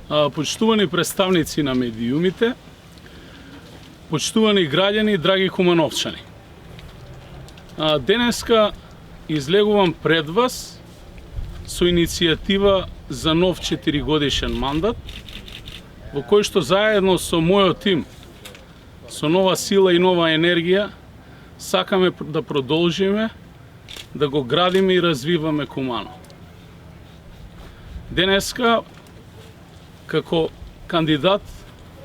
Почитувани представници на медиумите, почитувани граѓани, драги кумановчани. Денеска излегувам пред вас со иницијатива за нов 4-годишен мандат, во кој што заедно со мојот тим, со нова сила и нова енергија, сакаме да продолжиме да го градиме и развиваме Куманово. Денеска, како кандидат,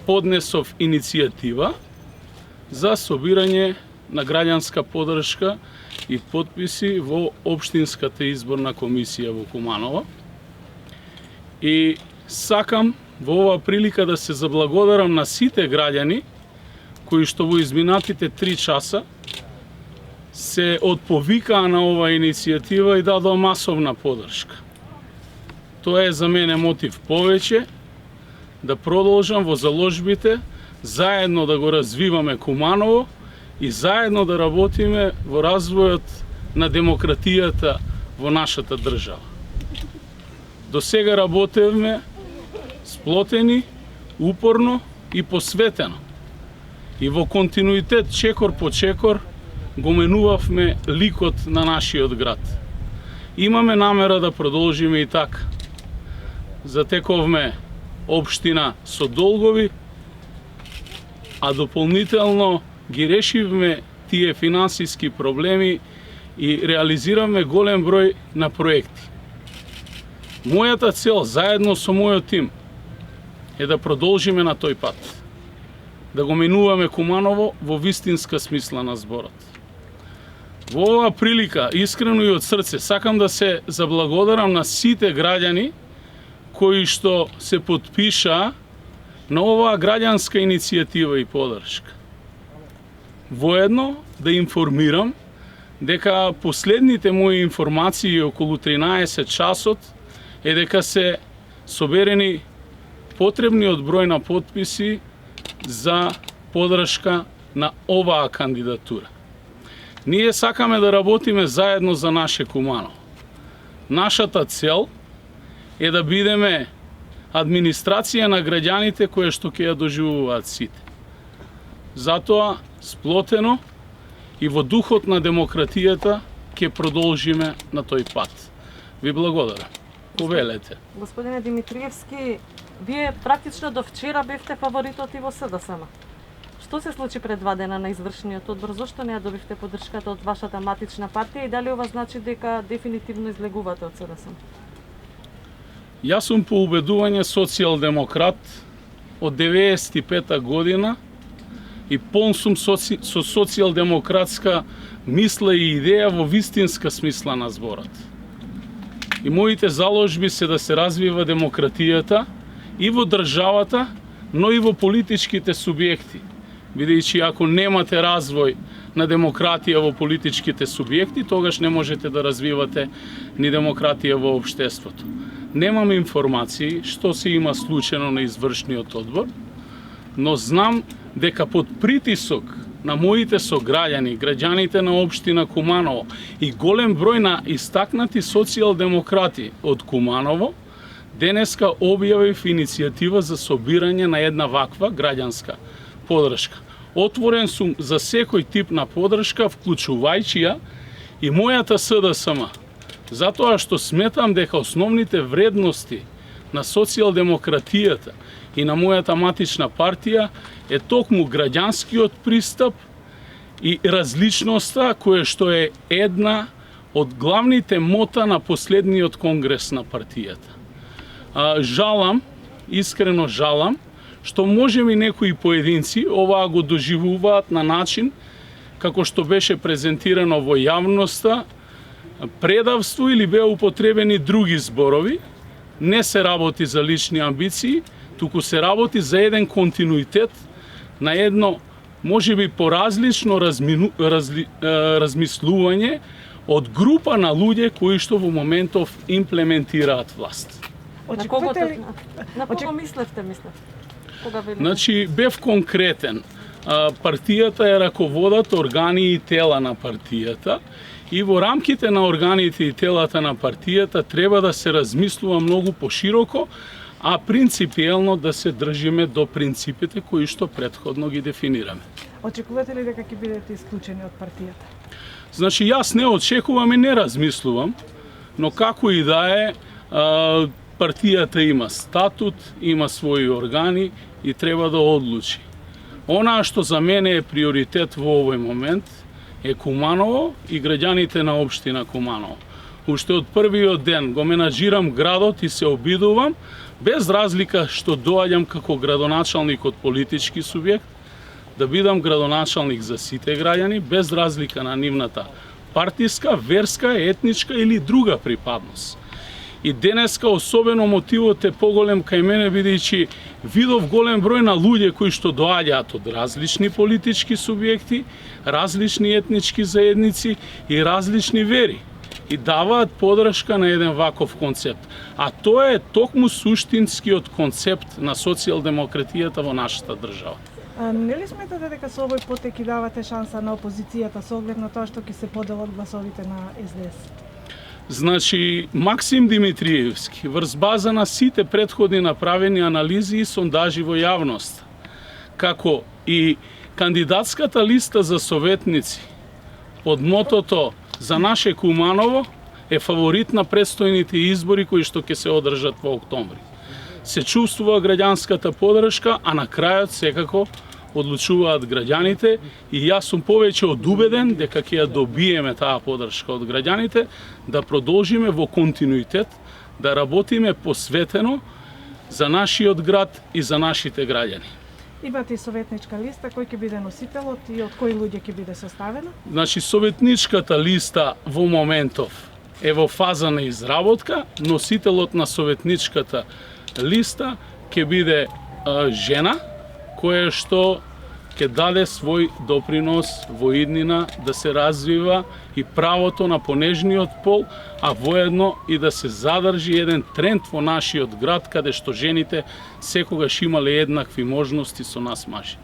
поднесов иницијатива за собирање на граѓанска поддршка и потписи во Општинската изборна комисија во Куманово. И сакам во оваа прилика да се заблагодарам на сите граѓани кои што во изминатите 3 часа се отповикаа на оваа иницијатива и дадоа масовна поддршка. Тоа е за мене мотив повеќе да продолжам во заложбите, заедно да го развиваме Куманово и заедно да работиме во развојот на демократијата во нашата држава. До сега работевме сплотени, упорно и посветено. И во континуитет, чекор по чекор, го менувавме ликот на нашиот град. Имаме намера да продолжиме и така. Затековме општина со долгови, а дополнително ги решивме тие финансиски проблеми и реализиравме голем број на проекти. Мојата цел, заедно со мојот тим, е да продолжиме на тој пат. Да го менуваме Куманово во вистинска смисла на зборот. Во оваа прилика, искрено и од срце, сакам да се заблагодарам на сите граѓани кои што се потпишаа на оваа граѓанска иницијатива и поддршка. Воедно да информирам дека последните мои информации околу 13 часот е дека се соберени потребниот број на потписи за поддршка на оваа кандидатура. Ние сакаме да работиме заедно за наше Куманово. Нашата цел е да бидеме администрација на граѓаните кои што ќе ја доживуваат сите. Затоа, сплотено и во духот на демократијата ќе продолжиме на тој пат. Ви благодарам. Повелете. Господине Димитриевски, вие практично до вчера бевте фаворитот и во СДСМ. Што се случи пред 2 дена на извршниот одбор? Зошто не ја добивте поддршката од вашата матична партија и дали ова значи дека дефинитивно излегувате од СДСМ? Јас сум по убедување социјалдемократ од 95-та година и полн сум со социјалдемократска мисла и идеја во вистинска смисла на зборот. И моите заложби се да се развива демократијата и во државата, но и во политичките субјекти. Бидејќи ако немате развој на демократија во политичките субјекти, тогаш не можете да развивате ни демократија во општеството. Немам информации што се има случено на извршниот одбор, но знам дека под притисок на моите сограѓани, граѓаните на општина Куманово и голем број на истакнати социјалдемократи од Куманово, денеска објавив иницијатива за собирање на една ваква граѓанска поддршка. Отворен сум за секој тип на поддршка, вклучувајќи ја и мојата СДСМ. Затоа што сметам дека основните вредности на социјалдемократијата и на мојата матична партија е токму граѓанскиот пристап и различноста која што е една од главните мота на последниот конгрес на партијата. Жалам, искрено жалам, што можеби некои поединци оваа го доживуваат на начин како што беше презентирано во јавноста, предавство или беа употребени други зборови. Не се работи за лични амбиции, туку се работи за еден континуитет на едно можеби поразлично размислување од група на луѓе кои што во моментов имплементираат власт. На кого мислевте? Значи, бев конкретен. Партијата е раководат органи и тела на партијата и во рамките на органите и телата на партијата треба да се размислува многу пошироко, а принципиелно да се држиме до принципите кои што претходно ги дефинираме. Очекувате ли дека ќе бидете исклучени од партијата? Значи, јас не очекувам и не размислувам, но како и да е, партијата има статут, има своји органи и треба да одлучи. Онаа што за мене е приоритет во овој момент е Куманово и граѓаните на општина Куманово. Уште од првиот ден го менаџирам градот и се обидувам, без разлика што доаѓам како градоначалник од политички субјект, да бидам градоначалник за сите граѓани, без разлика на нивната партиска, верска, етничка или друга припадност. И денеска особено мотивот е поголем кај мене, бидејќи видов голем број на луѓе кои што доаѓаат од различни политички субјекти, различни етнички заедници и различни вери и даваат подршка на еден ваков концепт. А тоа е токму суштинскиот концепт на социјалдемократијата во нашата држава. Не ли сметате дека со овој потек и давате шанса на опозицијата со оглед на тоа што ќе се поделат гласовите на СДС? Значи, Максим Димитриевски, врз база на сите претходни направени анализи и сондажи во јавност, како и кандидатската листа за советници под мотото "За наше Куманово" е фаворит на предстојните избори кои што ќе се одржат во октомври. Се чувствува граѓанската подршка, а на крајот секако одлучуваат граѓаните и јас сум повеќе од убеден дека ќе ја добиеме таа подршка од граѓаните, да продолжиме во континуитет, да работиме посветено за нашиот град и за нашите граѓани. Имате и советничка листа, кој ќе биде носителот и од кои луѓе ќе биде составена? Значи, советничката листа во моментов е во фаза на изработка, носителот на советничката листа ќе биде жена, која што ќе даде свој допринос во иднина да се развива и правото на понежниот пол, а воедно и да се задржи еден тренд во нашиот град, каде што жените секогаш имале еднакви можности со нас мажи.